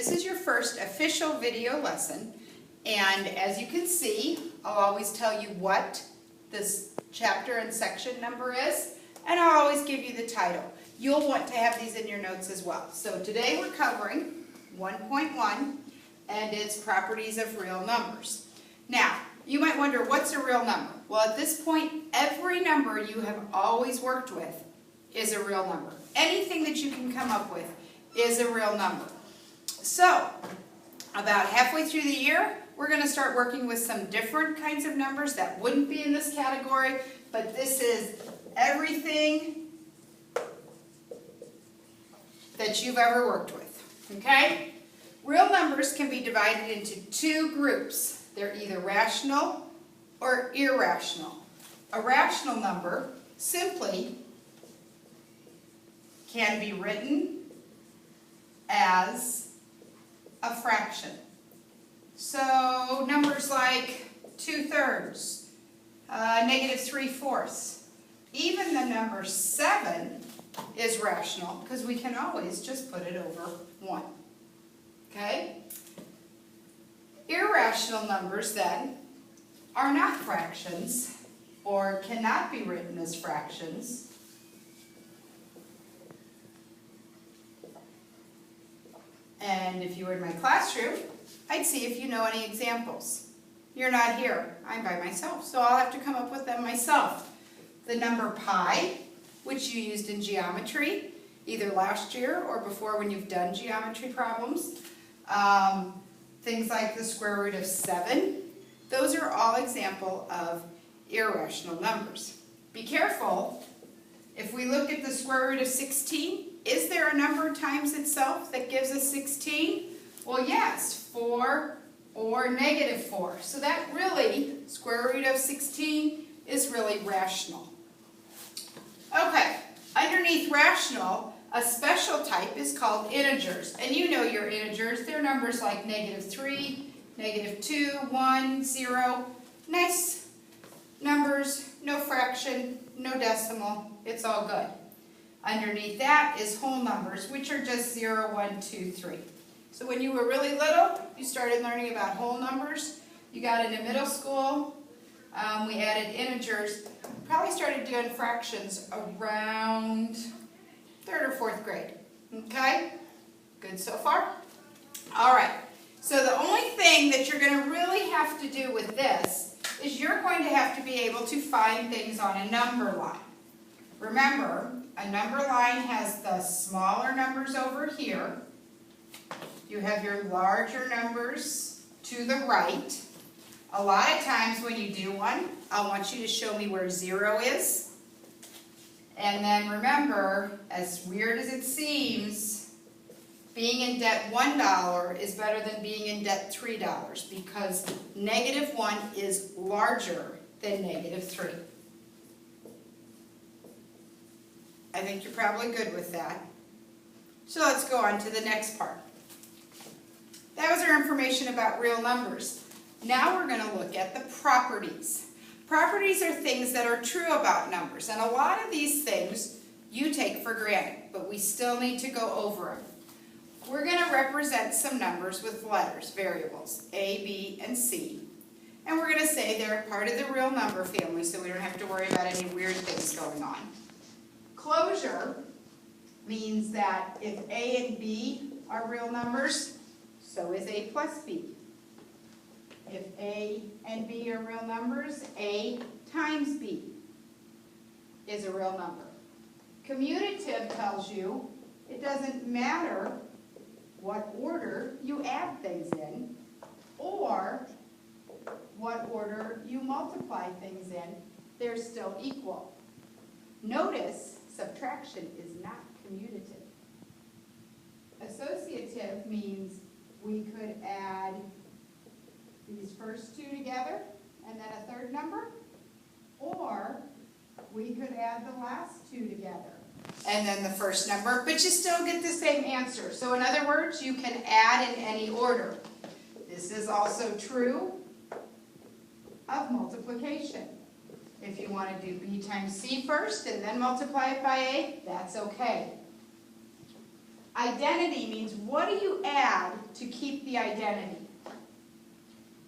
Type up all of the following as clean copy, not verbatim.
This is your first official video lesson, and as you can see, I'll always tell you what this chapter and section number is, and I'll always give you the title. You'll want to have these in your notes as well. So today we're covering 1.1, and it's properties of real numbers. Now, you might wonder, what's a real number? Well, at this point, every number you have always worked with is a real number. Anything that you can come up with is a real number. So, about halfway through the year, we're going to start working with some different kinds of numbers that wouldn't be in this category, but this is everything that you've ever worked with, okay? Real numbers can be divided into two groups. They're either rational or irrational. A rational number simply can be written as a fraction. So numbers like 2/3, -3/4. Even the number 7 is rational because we can always just put it over 1. Okay? Irrational numbers then are not fractions or cannot be written as fractions. And if you were in my classroom, I'd see if you know any examples. You're not here. I'm by myself, so I'll have to come up with them myself. The number pi, which you used in geometry, either last year or before when you've done geometry problems. Things like the square root of 7. Those are all examples of irrational numbers. Be careful. If we look at the square root of 16, is there a number times itself that gives us 16? Well, yes, 4 or -4. So that really, square root of 16, is really rational. Okay, underneath rational, a special type is called integers. And you know your integers. They're numbers like -3, -2, 1, 0. Nice numbers, no fraction, no decimal. It's all good. Underneath that is whole numbers, which are just 0, 1, 2, 3. So when you were really little, you started learning about whole numbers. You got into middle school. We added integers. Probably started doing fractions around 3rd or 4th grade. Okay? Good so far? All right. So the only thing that you're going to really have to do with this is you're going to have to be able to find things on a number line. Remember, a number line has the smaller numbers over here. You have your larger numbers to the right. A lot of times when you do one, I want you to show me where 0 is. And then remember, as weird as it seems, being in debt $1 is better than being in debt $3 because -1 is larger than -3. I think you're probably good with that. So let's go on to the next part. That was our information about real numbers. Now we're going to look at the properties. Properties are things that are true about numbers, and a lot of these things you take for granted, but we still need to go over them. We're going to represent some numbers with letters, variables, A, B, and C. And we're going to say they're part of the real number family, so we don't have to worry about any weird things going on. Closure means that if A and B are real numbers, so is A plus B. If A and B are real numbers, A times B is a real number. Commutative tells you it doesn't matter what order you add things in or what order you multiply things in, they're still equal. Notice subtraction is not commutative. Associative means we could add these first two together and then a third number, or we could add the last two together and then the first number, but you still get the same answer. So in other words, you can add in any order. This is also true of multiplication. If you want to do B times C first and then multiply it by A, that's okay. Identity means what do you add to keep the identity?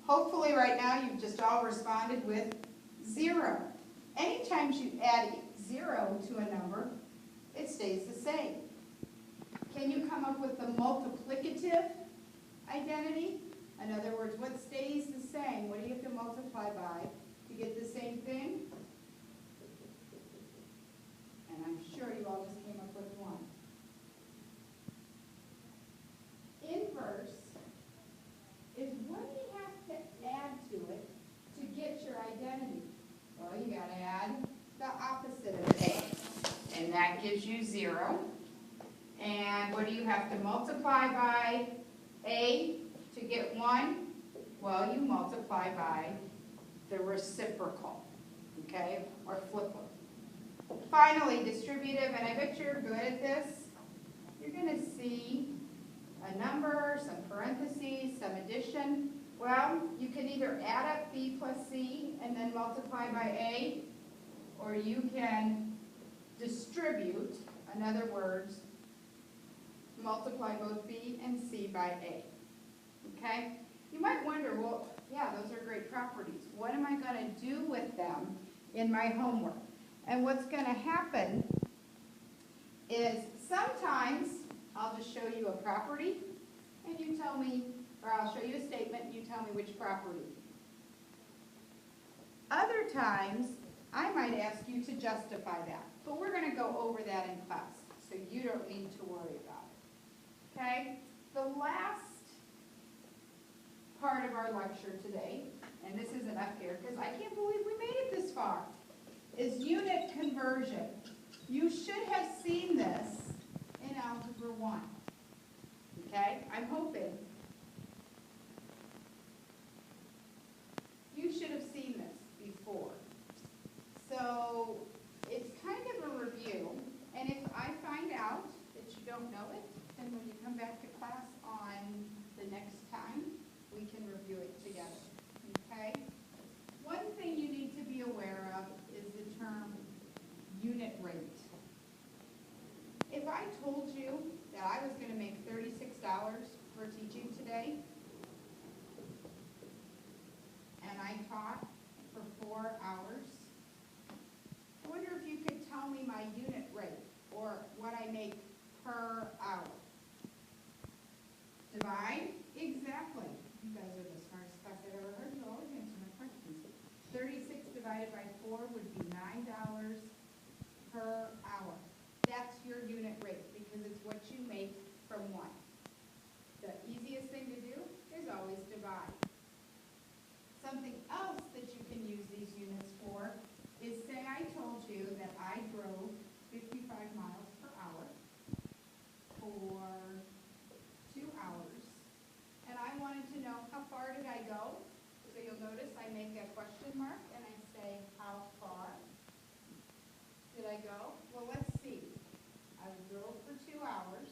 Hopefully right now you've just all responded with 0. Anytime you add 0 to a number, it stays the same. Can you come up with the multiplicative identity? In other words, what stays the same? What do you have to multiply by to get the same thing? And I'm sure you all just came up with 1. Inverse is what do you have to add to it to get your identity? Well, you got to add the opposite of A, and that gives you 0. And what do you have to multiply by A to get 1? Well, you multiply by the reciprocal, okay, or flip it. Finally, distributive, and I bet you're good at this. You're going to see a number, some parentheses, some addition. Well, you can either add up B plus C and then multiply by A, or you can distribute, in other words, multiply both B and C by A. Okay? You might wonder, well, yeah, those are great properties. What am I going to do with them in my homework? And what's going to happen is sometimes I'll just show you a property, and you tell me, or I'll show you a statement, and you tell me which property. Other times, I might ask you to justify that. But we're going to go over that in class, so you don't need to worry about it. Okay? The last part of our lecture today, and this isn't up here because I can't believe we made it this far, is unit conversion. You should have seen this in Algebra 1. Okay? I'm hoping you should have seen this before. So it's kind of a review, and if I find out that you don't know it, then when you come back to class on the next time, we can review it together. Okay? One thing you need to be aware of is the term unit rate. If I told you that I was going to make $36 for teaching today, and I taught for 4 hours, I wonder if you could tell me my unit rate, or what I make per hour. Divide? Exactly. You guys are the smartest class I've ever heard. You always answer my questions. 36 divided by 4 would be $9 per hour. That's your unit rate because it's what you make from 1. The easiest thing to do is always divide. Something else that you can use these units for is, say I told you that I drove 55 miles per hour for 2 hours, and I wanted to know how far did I go. So you'll notice I make a question mark and I say, how far did I go? Well, let's see. I drove for 2 hours.